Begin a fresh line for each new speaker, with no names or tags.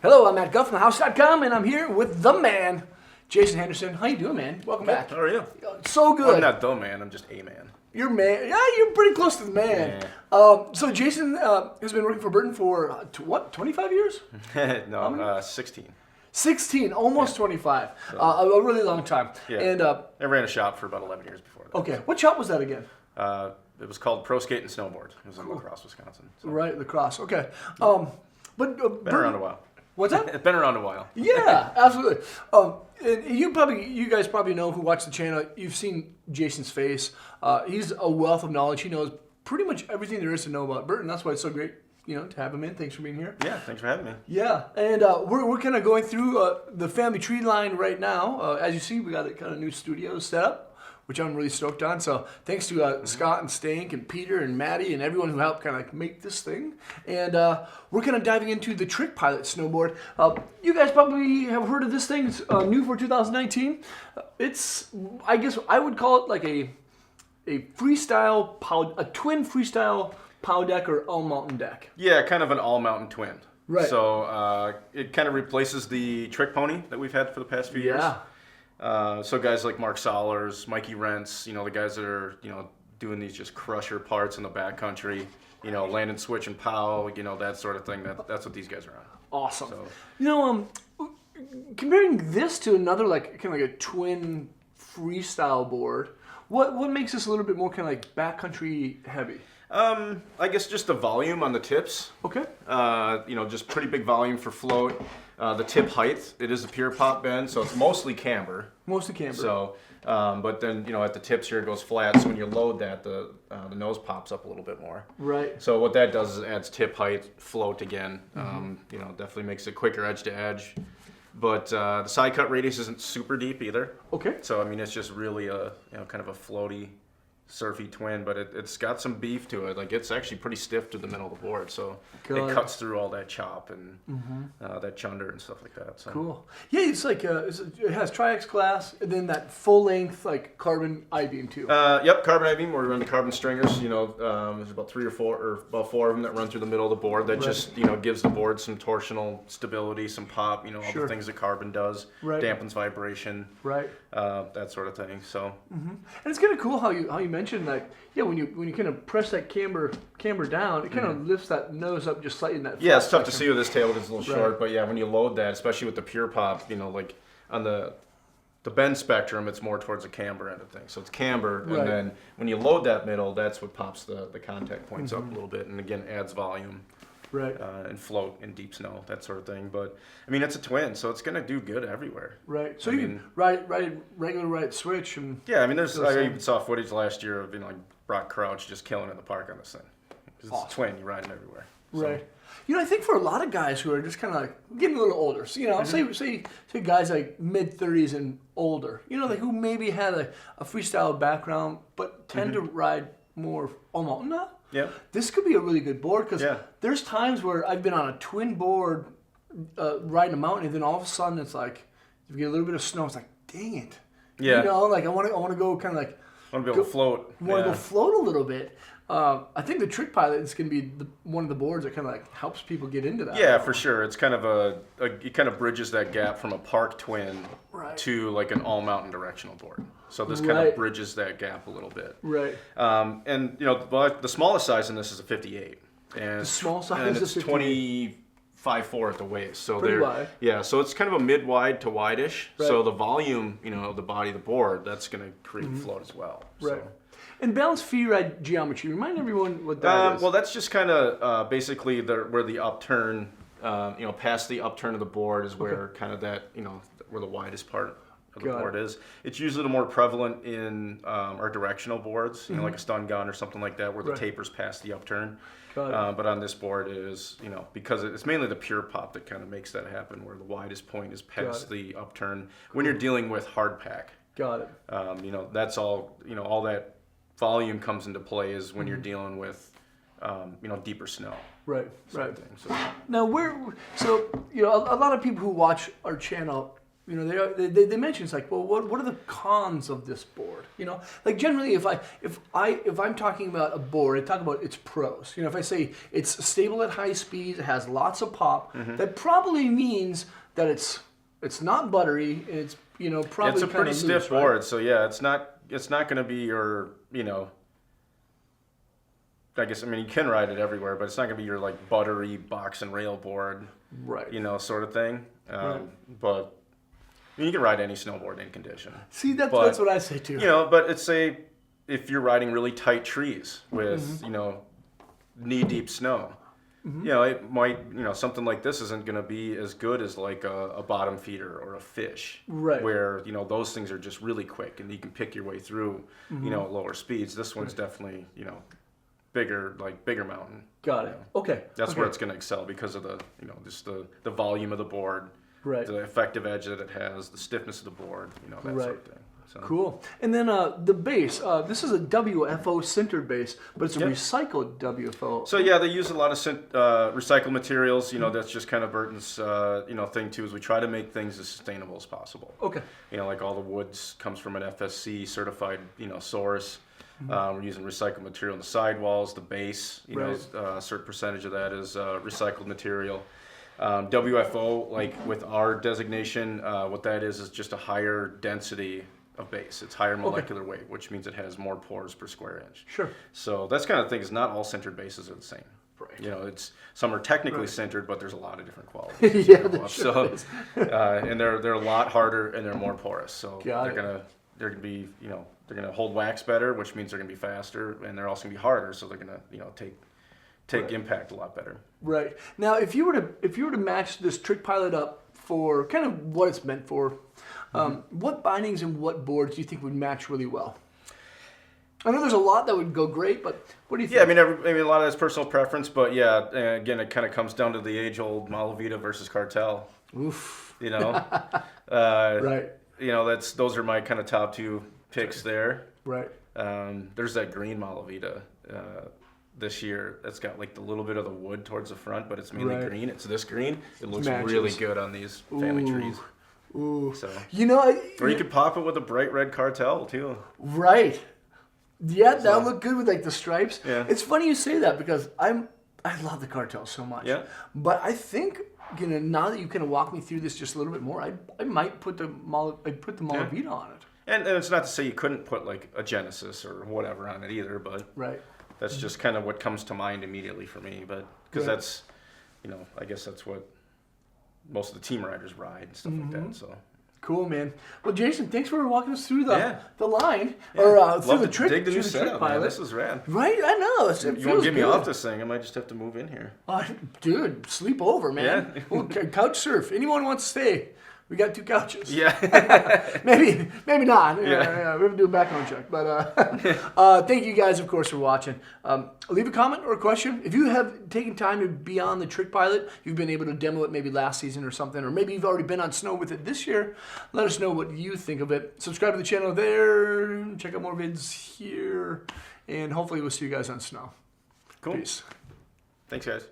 Hello, I'm Matt Guff from thehouse.com, and I'm here with the man, Jason Henderson. How you doing, man? Welcome back.
How are you?
So good.
I'm not the man, I'm just a man.
You're man. Yeah, you're pretty close to the man. So Jason has been working for Burton for, what, 25 years?
No, 16.
16, almost 25. A really long time.
Yeah.
And
I ran a shop for about 11 years before that.
okay, what shop was that again?
It was called Pro Skate and Snowboard. It was in La Crosse, Wisconsin. So.
Right, lacrosse. Okay. But
Been around a while.
What's that?
It's been around a while.
Yeah, absolutely. And you guys probably know who watch the channel. You've seen Jason's face. He's a wealth of knowledge. He knows pretty much everything there is to know about Burton. That's why it's so great, to have him in. Thanks for being here.
Yeah, thanks for having me.
Yeah, and we're kind of going through the family tree line right now. As you see, we got a kind of new studio set up, which I'm really stoked on. So thanks to Scott and Stank and Peter and Maddie and everyone who helped kind of make this thing. And we're kind of diving into the Trick Pilot snowboard. You guys probably have heard of this thing. It's new for 2019. It's, I guess I would call it like a freestyle, a twin freestyle pow deck or all mountain deck.
Yeah, kind of an all-mountain twin.
Right.
So it kind of replaces the trick pony that we've had for the past few years. So guys like Mark Solers, Mikey Rents, the guys that are, doing these just crusher parts in the backcountry, land and switch and pow, that sort of thing. That's what these guys are on.
Awesome.
So.
Comparing this to another like kind of like a twin freestyle board, what makes this a little bit more kind of like backcountry heavy?
I guess just the volume on the tips.
Okay.
Just pretty big volume for float. The tip height, it is a pure pop bend, so it's mostly camber.
Mostly camber.
So, but then, at the tips here it goes flat, so when you load that, the nose pops up a little bit more.
Right.
So what that does is it adds tip height, float again. Definitely makes it quicker edge to edge. But the side cut radius isn't super deep either.
Okay.
So, it's just really a, kind of a floaty, surfy twin, but it's got some beef to it. Like, it's actually pretty stiff to the middle of the board, so it cuts through all that chop and that chunder and stuff like that. So. Cool.
Yeah, it's like it has tri-X glass and then that full length like carbon I-beam too.
Yep, carbon I-beam. We're running carbon stringers. There's about about four of them that run through the middle of the board. That just gives the board some torsional stability, some pop. All the things that carbon does.
Right.
Dampens vibration.
Right.
That sort of thing. So.
And it's kind of cool how you mentioned like when you kind of press that camber down, it kind of lifts that nose up just slightly in that.
Yeah, it's tough to see with this tail because it's a little short, but yeah, when you load that, especially with the pure pop, like on the bend spectrum, it's more towards the camber end of things. So it's camber, and then when you load that middle, that's what pops the contact points up a little bit, and again adds volume.
Right.
And float in deep snow, that sort of thing. But it's a twin, so it's gonna do good everywhere.
Right. So you can ride regular right switch and.
Yeah, I even saw footage last year of like Brock Crouch just killing in the park on this thing. Because it's a twin, you ride them everywhere. So.
Right. I think for a lot of guys who are just kind of like getting a little older, so, say guys like mid-30s and older, like who maybe had a freestyle background but tend to ride more all mountain now.
Yeah.
This could be a really good board because there's times where I've been on a twin board riding a mountain, and then all of a sudden it's like if you get a little bit of snow, it's like dang it.
Yeah.
Like I want to go kind of like.
I want to be able to float.
Want to go float a little bit. I think the Trick Pilot is going to be one of the boards that kind of like helps people get into that.
Yeah, for sure. It's kind of it kind of bridges that gap from a park twin to like an all mountain directional board. So this kind of bridges that gap a little bit.
Right.
And the smallest size in this is a 58. And
the small size
is 25.4 at the waist. So
pretty wide.
Yeah, so it's kind of a mid-wide to wide-ish. Right. So the volume, of the body of the board, that's going to create float as well.
Right.
So.
And balance free ride geometry. Remind everyone what that is.
Well, that's just kind of basically where the upturn, past the upturn of the board is where kind of that, where the widest part of the board is. It's usually more prevalent in our directional boards, like a stun gun or something like that, where the taper's past the upturn. But on this board it is, because it's mainly the pure pop that kind of makes that happen, where the widest point is past the upturn when you're dealing with hard pack.
Got it.
That's all, all that volume comes into play is when you're dealing with, deeper snow.
Right. Right.
So.
Now a lot of people who watch our channel, they mention it's like, well, what are the cons of this board? You know, like generally, if I'm talking about a board, I talk about its pros. You know, if I say it's stable at high speeds, it has lots of pop, that probably means that it's not buttery. It's probably
it's a pretty
loose,
stiff
right?
board, so yeah, it's not going to be your I guess you can ride it everywhere, but it's not going to be your like buttery box and rail board,
Right.
Sort of thing.
Right.
But you can ride any snowboard in condition.
See, that's what I say too.
But it's if you're riding really tight trees with knee-deep snow, it might something like this isn't going to be as good as like a bottom feeder or a fish,
Right.
where those things are just really quick and you can pick your way through at lower speeds. This one's definitely bigger mountain.
Got it. Okay.
That's where it's going to excel because of the just the volume of the board,
Right.
the effective edge that it has, the stiffness of the board, that sort of thing. So.
Cool. And then the base. This is a WFO sintered base, but it's a
Yep.
recycled WFO.
So yeah, they use a lot of recycled materials. That's just kind of Burton's thing too. Is we try to make things as sustainable as possible.
Okay.
Like all the woods comes from an FSC certified source. We're using recycled material in the sidewalls, the base.
Right.
A certain percentage of that is recycled material. WFO, like with our designation, what that is just a higher density of base. It's higher molecular weight, which means it has more pores per square inch.
Sure.
So that's kind of thing. Is not all sintered bases are the same.
Right.
Some are technically sintered, but there's a lot of different qualities.
Yeah, there sure is.
And they're a lot harder and they're more porous. So
Got it.
they're gonna be they're gonna hold wax better, which means they're gonna be faster, and they're also gonna be harder. So they're gonna take impact a lot better.
Right. Now, if you were to match this Trick Pilot up for kind of what it's meant for, what bindings and what boards do you think would match really well? I know there's a lot that would go great, but what do you think?
Yeah, a lot of that's personal preference, but yeah, again, it kind of comes down to the age-old Malavita versus Cartel.
Oof.
Right.
Right.
Those are my kind of top two picks there.
Right.
There's that green Malavita this year that's got like the little bit of the wood towards the front, but it's mainly green. It's this green. It looks really good on these family trees.
Ooh.
So
or
you could pop it with a bright red Cartel too.
Right. Yeah, that would look good with like the stripes.
Yeah.
It's funny you say that because I love the Cartel so much.
Yeah.
But I think now that you kind of walk me through this just a little bit more, I might put the Malavita on it.
And it's not to say you couldn't put like a Genesis or whatever on it either, but
right.
That's just kind of what comes to mind immediately for me. But because that's, I guess that's what most of the team riders ride and stuff like that. So.
Cool, man. Well, Jason, thanks for walking us through the line
or
through the trick.
Dig the new
Trick
setup,
Pilot.
Man. This is rad.
Right, I know.
You want to get me off this thing? I might just have to move in here.
Dude, sleep over, man.
Yeah.
We'll couch surf. Anyone wants to stay? We got 2 couches.
Yeah.
maybe not.
Yeah.
We have to do a background check. But thank you guys, of course, for watching. Leave a comment or a question. If you have taken time to be on the Trick Pilot, you've been able to demo it maybe last season or something, or maybe you've already been on snow with it this year, let us know what you think of it. Subscribe to the channel there. Check out more vids here. And hopefully we'll see you guys on snow.
Cool.
Peace.
Thanks, guys.